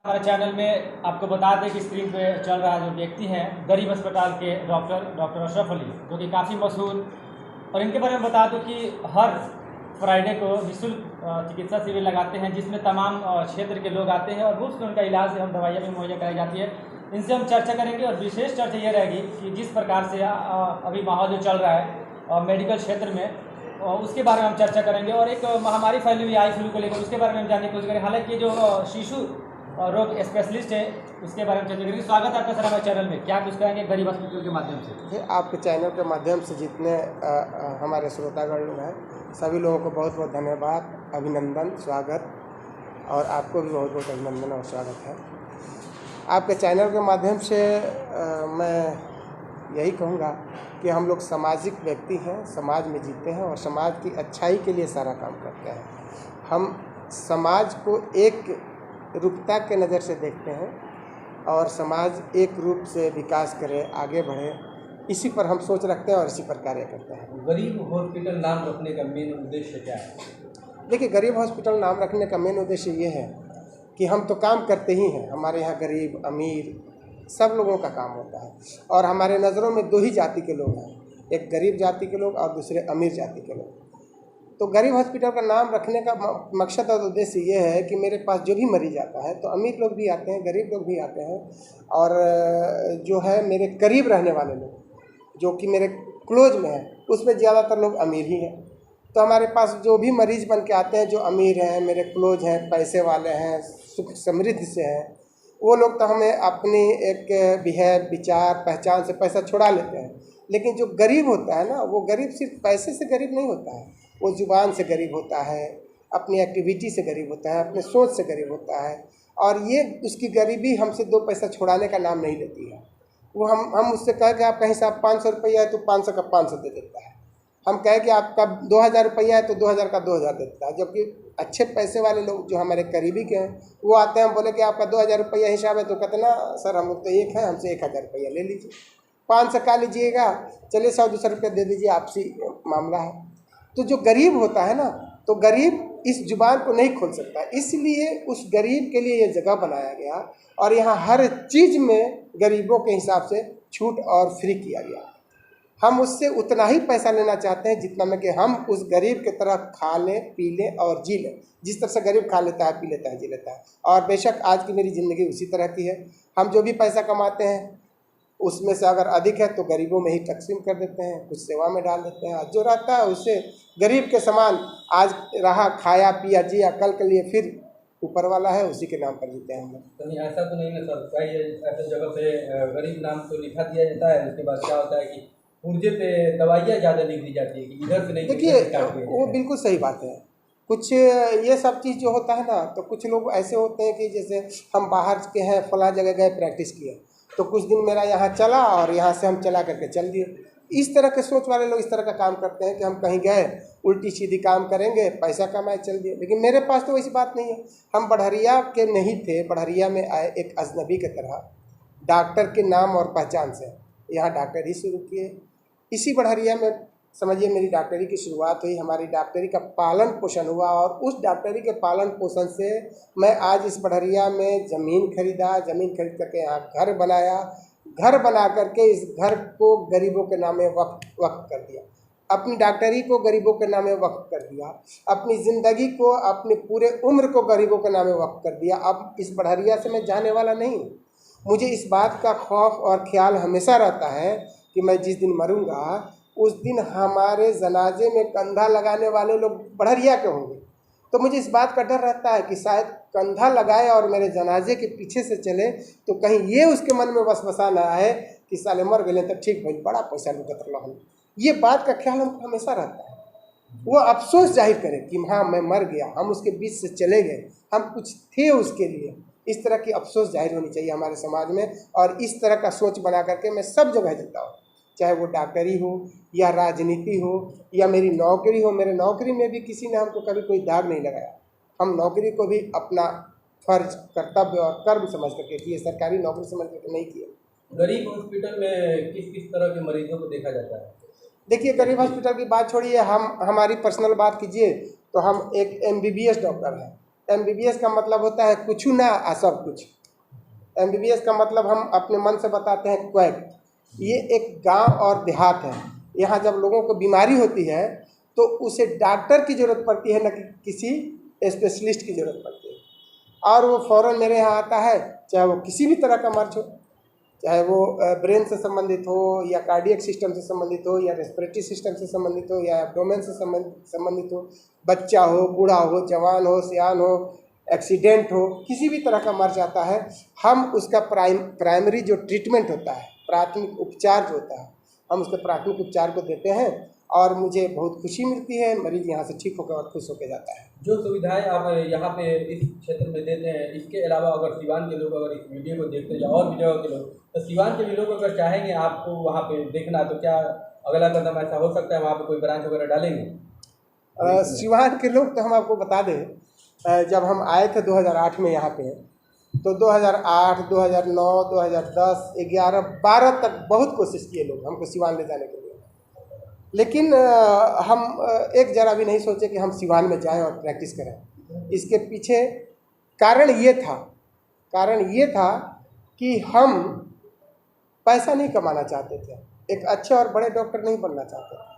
हमारे चैनल में आपको बता दें कि स्क्रीन पे चल रहा जो व्यक्ति हैं गरीब अस्पताल के डॉक्टर अशरफ अली, जो कि काफ़ी मशहूर। और इनके बारे में बता दूं कि हर फ्राइडे को निःशुल्क चिकित्सा शिविर लगाते हैं, जिसमें तमाम क्षेत्र के लोग आते हैं और मुफ्त उनका इलाज एवं दवाइयाँ भी मुहैया कराई जाती है। इनसे हम चर्चा करेंगे और विशेष चर्चा ये रहेगी कि जिस प्रकार से अभी माहौल जो चल रहा है मेडिकल क्षेत्र में, उसके बारे में हम चर्चा करेंगे। और एक महामारी फैली हुई आई फ्लू को लेकर, उसके बारे में हम जानने की कोशिश करेंगे। हालांकि जो शिशु रोग स्पेशलिस्ट है, उसके बारे में चर्चा करेंगे। स्वागत है आपका सर हमारे चैनल में। क्या कुछ कहेंगे गरीब हॉस्पिटल के माध्यम से? आपके चैनल के माध्यम से जितने हमारे श्रोतागण लोग हैं, सभी लोगों को बहुत बहुत धन्यवाद, अभिनंदन, स्वागत। और आपको भी बहुत बहुत अभिनंदन और स्वागत है। आपके चैनल के माध्यम से मैं यही कहूँगा कि हम लोग सामाजिक व्यक्ति हैं, समाज में जीते हैं और समाज की अच्छाई के लिए सारा काम करते हैं। हम समाज को एक रूपता के नज़र से देखते हैं और समाज एक रूप से विकास करे, आगे बढ़े, इसी पर हम सोच रखते हैं और इसी पर कार्य करते हैं। गरीब हॉस्पिटल नाम रखने का मेन उद्देश्य क्या है? देखिए, गरीब हॉस्पिटल नाम रखने का मेन उद्देश्य ये है कि हम तो काम करते ही हैं। हमारे यहाँ गरीब अमीर सब लोगों का काम होता है और हमारे नज़रों में दो ही जाति के लोग हैं, एक गरीब जाति के लोग और दूसरे अमीर जाति के लोग। तो गरीब हॉस्पिटल का नाम रखने का मकसद और उद्देश्य ये है कि मेरे पास जो भी मरीज आता है, तो अमीर लोग भी आते हैं, गरीब लोग भी आते हैं, और जो है मेरे करीब रहने वाले लोग जो कि मेरे क्लोज में हैं, उसमें ज़्यादातर लोग अमीर ही हैं। तो हमारे पास जो भी मरीज़ बन के आते हैं जो अमीर हैं, मेरे क्लोज हैं, पैसे वाले हैं, सुख समृद्धि से हैं, वो लोग तो हमें अपनी एक बिहेव, विचार, पहचान से पैसा छुड़ा लेते हैं। लेकिन जो गरीब होता है ना, वो गरीब सिर्फ पैसे से गरीब नहीं होता है, वो ज़ुबान से गरीब होता है, अपनी एक्टिविटी से गरीब होता है, अपने सोच से गरीब होता है। और ये उसकी गरीबी हमसे दो पैसा छुड़ाने का नाम नहीं लेती है। वो हम उससे कहें कि आपका हिसाब 500 रुपया है तो 500 का 500 दे देता है। हम कहें कि आपका 2000 रुपया है तो 2000 का 2000 देता है। जबकि अच्छे पैसे वाले लोग जो हमारे करीबी के हैं, वो आते हैं, बोले कि आपका 2000 रुपया हिसाब है, तो कितना सर? हम लोग तो एक है, हमसे 1000 रुपया ले लीजिए, 500 का लीजिएगा, चलिए 100-200 रुपया दे दीजिए, आपसी मामला है। तो जो गरीब होता है ना, तो गरीब इस जुबान को नहीं खोल सकता, इसलिए उस गरीब के लिए ये जगह बनाया गया और यहाँ हर चीज़ में गरीबों के हिसाब से छूट और फ्री किया गया। हम उससे उतना ही पैसा लेना चाहते हैं जितना में कि हम उस गरीब की तरह खा लें, पी लें और जी लें। जिस तरह से गरीब खा लेता है, पी लेता है, जी लेता है। और बेशक आज की मेरी ज़िंदगी उसी तरह की है। हम जो भी पैसा कमाते हैं उसमें से अगर अधिक है तो गरीबों में ही तकसीम कर देते हैं, कुछ सेवा में डाल देते हैं। जो रहता है उससे गरीब के समान आज रहा, खाया, पिया, जिया, कल के लिए फिर ऊपर वाला है, उसी के नाम पर जीते हैं हम लोग। तो ऐसा तो नहीं ना सर, कई ऐसे जगह पे गरीब नाम तो लिखा दिया जाता है, उसके बाद क्या होता है कि पुर्जे पे दवाइयाँ ज़्यादा लिख दी जाती है कि इधर से नहीं। देखिए, वो बिल्कुल सही बात है। कुछ ये सब चीज़ जो होता है ना, तो कुछ लोग ऐसे होते हैं कि जैसे हम बाहर के हैं, फला जगह गए, प्रैक्टिस किए, तो कुछ दिन मेरा यहाँ चला और यहाँ से हम चला करके चल दिए। इस तरह के सोच वाले लोग इस तरह का काम करते हैं कि हम कहीं गए, उल्टी सीधी काम करेंगे, पैसा कमाए, चल दिए। लेकिन मेरे पास तो वैसी बात नहीं है। हम बढ़हरिया के नहीं थे, बढ़हरिया में आए एक अजनबी की तरह, डॉक्टर के नाम और पहचान से यहाँ डॉक्टर ही शुरू किए। इसी बढ़हरिया में समझिए मेरी डॉक्टरी की शुरुआत हुई, हमारी डॉक्टरी का पालन पोषण हुआ और उस डॉक्टरी के पालन पोषण से मैं आज इस बढ़हरिया में ज़मीन खरीदा, ज़मीन खरीद करके यहाँ घर बनाया, घर बना करके इस घर को गरीबों के नामे वक्फ कर दिया, अपनी डॉक्टरी को गरीबों के नामे वक्फ कर दिया, अपनी ज़िंदगी को, अपने पूरे उम्र को गरीबों के नामे वक्फ कर दिया। अब इस बढ़हरिया से मैं जाने वाला नहीं हूँ। मुझे इस बात का खौफ और ख्याल हमेशा रहता है कि मैं जिस दिन मरूंगा उस दिन हमारे जनाजे में कंधा लगाने वाले लोग बढ़हरिया के होंगे। तो मुझे इस बात का डर रहता है कि शायद कंधा लगाए और मेरे जनाजे के पीछे से चले तो कहीं ये उसके मन में वसवसा ना आए कि साले मर गए तो ठीक भाई, बड़ा पैसा लुटत रहा हूँ। ये बात का ख्याल हमको हमेशा रहता है। वो अफसोस जाहिर करे कि हाँ मैं मर गया, हम उसके बीच से चले गए, हम कुछ थे उसके लिए। इस तरह की अफसोस जाहिर होनी चाहिए हमारे समाज में। और इस तरह का सोच बना करके मैं सब जगह जीता हूँ, चाहे वो डॉक्टरी हो या राजनीति हो या मेरी नौकरी हो। मेरे नौकरी में भी किसी ने हमको कभी कोई दाग नहीं लगाया। हम नौकरी को भी अपना फर्ज, कर्तव्य और कर्म समझ करके किए, सरकारी नौकरी समझ करके नहीं किए। गरीब हॉस्पिटल में किस किस तरह के मरीजों को देखा जाता है? देखिए, गरीब हॉस्पिटल की बात छोड़िए, हम हमारी पर्सनल बात कीजिए तो हम एक MBBS डॉक्टर हैं। MBBS का मतलब होता है कुछ ना आ सब कुछ। MBBS का मतलब हम अपने मन से बताते हैं क्वैक। ये एक गांव और देहात है। यहाँ जब लोगों को बीमारी होती है तो उसे डॉक्टर की ज़रूरत पड़ती है, न कि किसी स्पेशलिस्ट की ज़रूरत पड़ती है। और वो फ़ौरन मेरे यहाँ आता है, चाहे वो किसी भी तरह का मर्ज हो, चाहे वो ब्रेन से संबंधित हो या कार्डियक सिस्टम से संबंधित हो या रेस्पिरेटरी सिस्टम से संबंधित हो या एब्डोमेन से संबंधित हो, बच्चा हो, बूढ़ा हो, जवान हो, सियान हो, एक्सीडेंट हो, किसी भी तरह का मर्ज आता है, हम उसका प्राइमरी जो ट्रीटमेंट होता है, प्राथमिक उपचार जो होता है, हम उसके प्राथमिक उपचार को देते हैं और मुझे बहुत खुशी मिलती है। मरीज यहाँ से ठीक होकर और खुश होकर जाता है। जो सुविधाएं आप यहाँ पे इस क्षेत्र में देते हैं, इसके अलावा अगर सिवान के लोग अगर इस वीडियो को देखते हैं या और भी जगह के लोग, तो सिवान के भी लोग अगर चाहेंगे आपको वहाँ पे देखना, तो क्या अगला कदम ऐसा हो सकता है वहाँ पे कोई ब्रांच वगैरह डालेंगे? सिवान के लोग तो हम आपको बता दें, जब हम आए थे 2008 में यहाँ पे, तो 2008, 2009, 2010, 11, 12 तक बहुत कोशिश किए लोग हमको सिवान ले जाने के लिए, लेकिन हम एक जरा भी नहीं सोचे कि हम सिवान में जाएं और प्रैक्टिस करें। इसके पीछे कारण ये था कि हम पैसा नहीं कमाना चाहते थे, एक अच्छे और बड़े डॉक्टर नहीं बनना चाहते थे।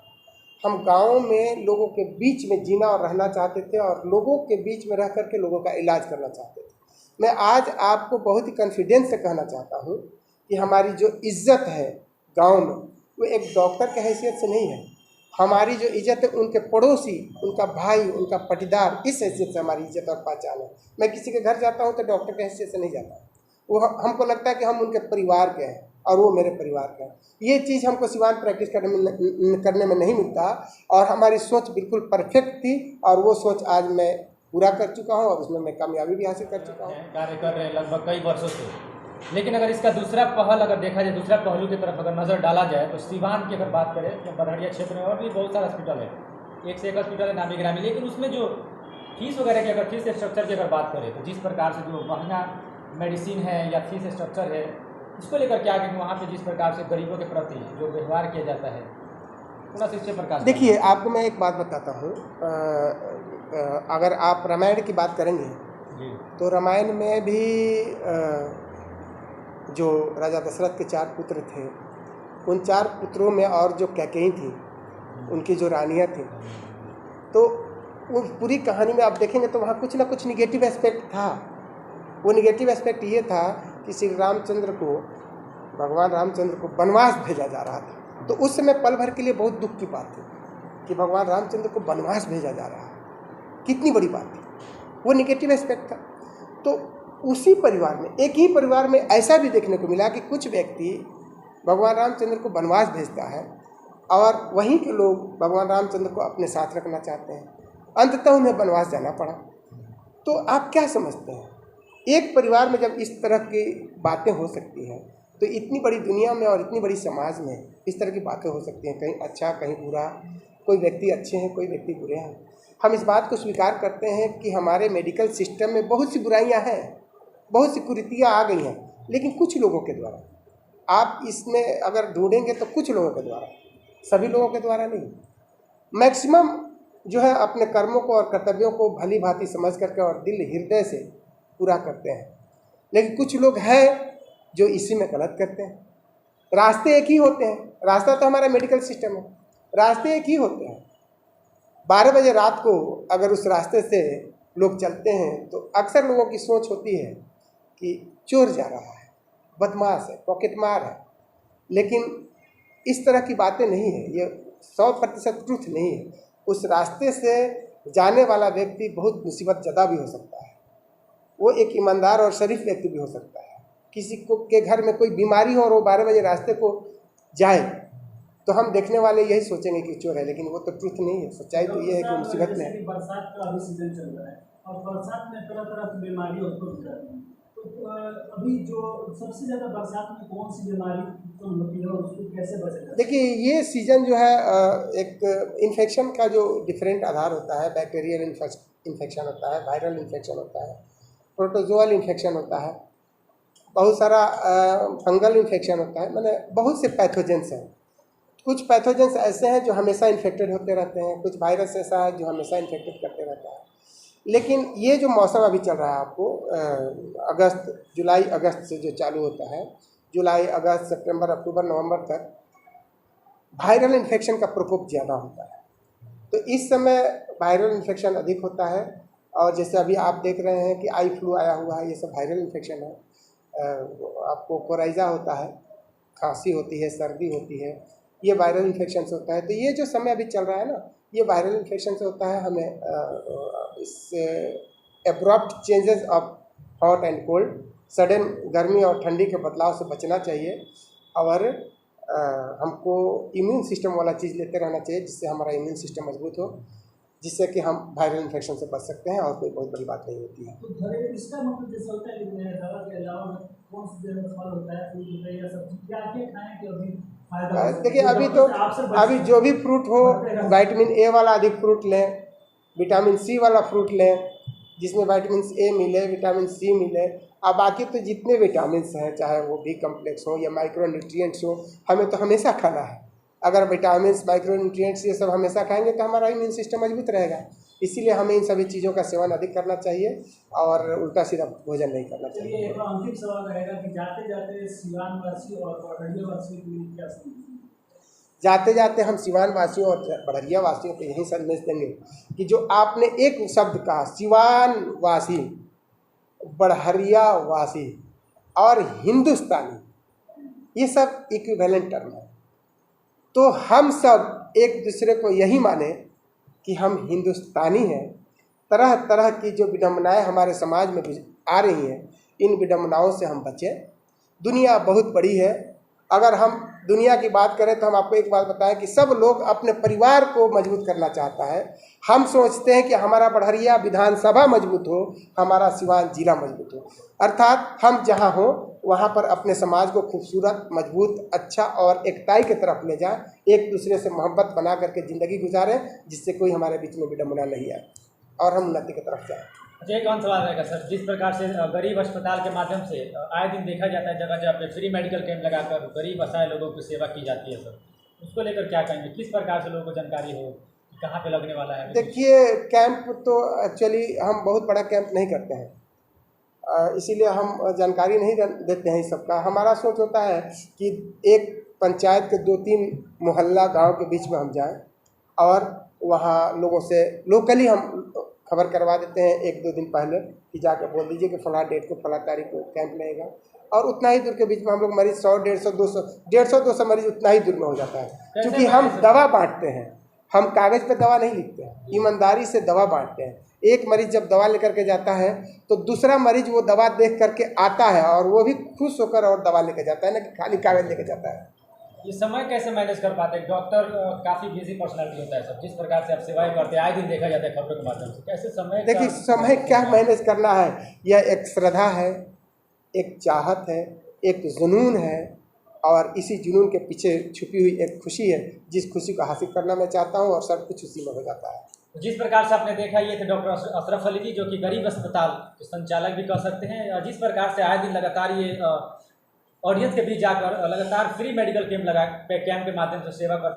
हम गाँव में लोगों के बीच में जीना और रहना चाहते थे और लोगों के बीच में रह कर के लोगों का इलाज करना चाहते थे। मैं आज आपको बहुत ही कॉन्फिडेंस से कहना चाहता हूँ कि हमारी जो इज्जत है गांव में, वो एक डॉक्टर के हैसियत से नहीं है। हमारी जो इज्जत है उनके पड़ोसी, उनका भाई, उनका पटीदार, इस हैसियत से हमारी इज्जत और पहचान है। मैं किसी के घर जाता हूँ तो डॉक्टर के हैसियत से नहीं जाता, वो हमको लगता है कि हम उनके परिवार के हैं और वो मेरे परिवार का है। ये चीज़ हमको सिवान प्रैक्टिस करने में नहीं मिलता और हमारी सोच बिल्कुल परफेक्ट थी और वो सोच आज मैं पूरा कर चुका हूँ और उसमें मैं कामयाबी भी हासिल कर चुका हूँ। कार्य कर रहे हैं लगभग कई वर्षों से। लेकिन अगर इसका दूसरा पहल अगर देखा जाए, दूसरा पहलू की तरफ अगर नज़र डाला जाए, तो सिवान की अगर बात करें तो बरहड़िया क्षेत्र में और भी बहुत सारे हॉस्पिटल है, एक से एक हॉस्पिटल है नामी गिरामी, लेकिन उसमें जो फीस वगैरह की अगर फीस स्ट्रक्चर की अगर बात करें तो जिस प्रकार से जो महंगा मेडिसिन है या फीस स्ट्रक्चर है, इसको लेकर क्या कि वहाँ पे जिस प्रकार से गरीबों के प्रति जो व्यवहार किया जाता है, थोड़ा सा इससे प्रकाश। देखिए, आपको मैं एक बात बताता हूँ, अगर आप रामायण की बात करेंगे जी, तो रामायण में भी जो राजा दशरथ के 4 पुत्र थे, उन 4 पुत्रों में और जो कैकेयी थी, उनकी जो रानियाँ थी, तो उस पूरी कहानी में आप देखेंगे तो वहाँ कुछ ना कुछ निगेटिव एस्पेक्ट था। वो निगेटिव एस्पेक्ट ये था कि श्री रामचंद्र को, भगवान रामचंद्र को वनवास भेजा जा रहा था। तो उस समय पल भर के लिए बहुत दुख की बात थी कि भगवान रामचंद्र को वनवास भेजा जा रहा है, कितनी बड़ी बात थी। वो निगेटिव एस्पेक्ट था। तो उसी परिवार में, एक ही परिवार में ऐसा भी देखने को मिला कि कुछ व्यक्ति भगवान रामचंद्र को वनवास भेजता है और वहीं के लोग भगवान रामचंद्र को अपने साथ रखना चाहते हैं, अंततः उन्हें वनवास जाना पड़ा। तो आप क्या समझते हैं, एक परिवार में जब इस तरह की बातें हो सकती हैं, तो इतनी बड़ी दुनिया में और इतनी बड़ी समाज में इस तरह की बातें हो सकती हैं, कहीं अच्छा कहीं बुरा, कोई व्यक्ति अच्छे हैं कोई व्यक्ति बुरे हैं। हम इस बात को स्वीकार करते हैं कि हमारे मेडिकल सिस्टम में बहुत सी बुराइयां हैं, बहुत सी कुरीतियाँ आ गई हैं, लेकिन कुछ लोगों के द्वारा, आप इसमें अगर ढूंढेंगे तो कुछ लोगों के द्वारा, सभी लोगों के द्वारा नहीं। मैक्सिमम जो है अपने कर्मों को और कर्तव्यों को भली भांति समझ करके और दिल हृदय से पूरा करते हैं, लेकिन कुछ लोग हैं जो इसी में गलत करते हैं। रास्ते एक ही होते हैं, रास्ता तो हमारा मेडिकल सिस्टम है, रास्ते एक ही होते हैं। 12 बजे रात को अगर उस रास्ते से लोग चलते हैं तो अक्सर लोगों की सोच होती है कि चोर जा रहा है, बदमाश है, पॉकेटमार है, लेकिन इस तरह की बातें नहीं है। ये 100% ट्रूथ नहीं है। उस रास्ते से जाने वाला व्यक्ति बहुत मुसीबत ज़दा भी हो सकता है, वो एक ईमानदार और शरीफ व्यक्ति भी हो सकता है। किसी को के घर में कोई बीमारी हो और वो 12 बजे रास्ते को जाए तो हम देखने वाले यही सोचेंगे कि चोर है, लेकिन वो तो ट्रूथ नहीं है। सच्चाई तो ये है कि मुसीबत में है। बरसात का अभी सीजन चल रहा है और बरसात में तरह तरह की बीमारी उत्पन्न हो जाती है, तो अभी जो सबसे ज़्यादा बरसात में कौन सी बीमारी उत्पन्न होती है और उसको कैसे बचा जाए? देखिए, ये सीज़न जो है एक इन्फेक्शन का जो डिफरेंट आधार होता है, बैक्टीरियल इन्फेक्शन होता है, वायरल इन्फेक्शन होता है, प्रोटोजोअल इन्फेक्शन होता है, बहुत सारा फंगल इन्फेक्शन होता है, मैंने बहुत से पैथोजेंस हैं। कुछ पैथोजेंस ऐसे हैं जो हमेशा इन्फेक्टेड होते रहते हैं, कुछ वायरस ऐसा है जो हमेशा इन्फेक्टेड करते रहता है। लेकिन ये जो मौसम अभी चल रहा है आपको जुलाई अगस्त से जो चालू होता है, जुलाई अगस्त सितंबर अक्टूबर नवंबर तक वायरल इन्फेक्शन का प्रकोप ज़्यादा होता है। तो इस समय वायरल इन्फेक्शन अधिक होता है, और जैसे अभी आप देख रहे हैं कि आई फ्लू आया हुआ है, ये सब वायरल इन्फेक्शन है। आपको कोराइजा होता है, खांसी होती है, सर्दी होती है, ये वायरल इन्फेक्शन से होता है। तो ये जो समय अभी चल रहा है ना, ये वायरल इन्फेक्शन से होता है। हमें इससे abrupt changes of hot and cold, sudden गर्मी और ठंडी के बदलाव से बचना चाहिए, और हमको इम्यून सिस्टम वाला चीज़ लेते रहना चाहिए, जिससे हमारा इम्यून सिस्टम मजबूत हो, जिससे कि हम वायरल इन्फेक्शन से बच सकते हैं, और कोई बहुत बड़ी बात नहीं होती है। तो घरेलू इसका मतलब जैसे होता है कि दवा के अलावा कौन सी जगह फल होता है, फ्रूट होता है, या सब्जी क्या क्या खाएं कि अभी फायदा हो सके? देखिए, अभी जो भी फ्रूट हो, विटामिन ए वाला अधिक फ्रूट लें, विटामिन सी वाला फ्रूट लें, जिसमें विटामिन ए मिले, विटामिन सी मिले। अब बाकी तो जितने विटामिन हैं, चाहे वो बी कम्प्लेक्स हो या माइक्रो न्यूट्रिएंट्स हो, हमें तो हमेशा खाना है। अगर विटामिन, माइक्रो न्यूट्रिएंट्स ये सब हमेशा खाएंगे तो हमारा इम्यून सिस्टम मजबूत रहेगा। इसीलिए हमें इन सभी चीज़ों का सेवन अधिक करना चाहिए, और उल्टा सीधा भोजन नहीं करना चलिए, चाहिए। एक अंतिम सवाल रहेगा कि जाते जाते सिवान वासी और पहाड़िया वासी के लिए क्या संदेश? जाते जाते हम सिवान वासियों और बड़हरिया वासियों को यही संदेश देंगे कि जो आपने एक शब्द कहा, सिवान वासी, बड़हरिया वासी और हिंदुस्तानी, ये सब इक्विवेलेंट टर्म है। तो हम सब एक दूसरे को यही माने कि हम हिंदुस्तानी हैं। तरह तरह की जो विडंबनाएं हमारे समाज में आ रही हैं, इन विडंबनाओं से हम बचें। दुनिया बहुत बड़ी है। अगर हम दुनिया की बात करें तो हम आपको एक बात बताएं कि सब लोग अपने परिवार को मजबूत करना चाहता है। हम सोचते हैं कि हमारा बड़हरिया विधानसभा मजबूत हो, हमारा सिवान जिला मजबूत हो। अर्थात हम जहां हो वहां पर अपने समाज को खूबसूरत, मजबूत, अच्छा और एकताई की तरफ ले जाएं, एक दूसरे से मोहब्बत बना करके ज़िंदगी गुजारें, जिससे कोई हमारे बीच में विडंबना नहीं आए और हम उन्नति की तरफ जाएँ। अच्छा, एक और सवाल रहेगा सर, जिस प्रकार से गरीब अस्पताल के माध्यम से आए दिन देखा जाता है जगह जगह पे फ्री मेडिकल कैंप लगाकर गरीब असहाय लोगों की सेवा की जाती है सर, उसको लेकर क्या कहेंगे? किस प्रकार से लोगों को जानकारी हो कि कहाँ पे लगने वाला है? देखिए, कैंप तो एक्चुअली हम बहुत बड़ा कैंप नहीं करते हैं, इसीलिए हम जानकारी नहीं देते हैं इस सब का। हमारा सोच होता है कि एक पंचायत के 2-3 मोहल्ला गांव के बीच में हम जाएं, और वहाँ लोगों से लोकली हम खबर करवा देते हैं 1-2 दिन पहले कि जाकर बोल दीजिए कि फलां डेट को, फलां तारीख को कैंप लगेगा, और उतना ही दूर के बीच में हम लोग मरीज 100, 150, 200 मरीज उतना ही दूर में हो जाता है। क्योंकि हम दवा बांटते हैं, हम कागज़ पे दवा नहीं लिखते हैं, ईमानदारी से दवा बांटते हैं। एक मरीज जब दवा लेकर के जाता है तो दूसरा मरीज वो दवा देख करके आता है, और वो भी खुश होकर और दवा लेकर जाता है, ना कि खाली कागज़ लेकर जाता है। ये समय कैसे मैनेज कर पाते हैं? डॉक्टर काफ़ी बिजी पर्सनैलिटी होता है सर, जिस प्रकार से आप सेवाएं करते हैं आए दिन देखा जाता है खबरों के माध्यम से, कैसे समय? देखिए, समय क्या मैनेज करना है, यह एक श्रद्धा है, एक चाहत है, एक जुनून है, और इसी जुनून के पीछे छुपी हुई एक खुशी है, जिस खुशी को हासिल करना मैं चाहता हूँ, और सब कुछ उसी में हो जाता है। जिस प्रकार से आपने देखा, ये थे डॉक्टर अशरफ अली जी, जो कि गरीब अस्पताल के संचालक भी कह सकते हैं। जिस प्रकार से आए दिन लगातार ये ऑडियंस के बीच जाकर लगातार फ्री मेडिकल कैंप के माध्यम से सेवा करते हैं।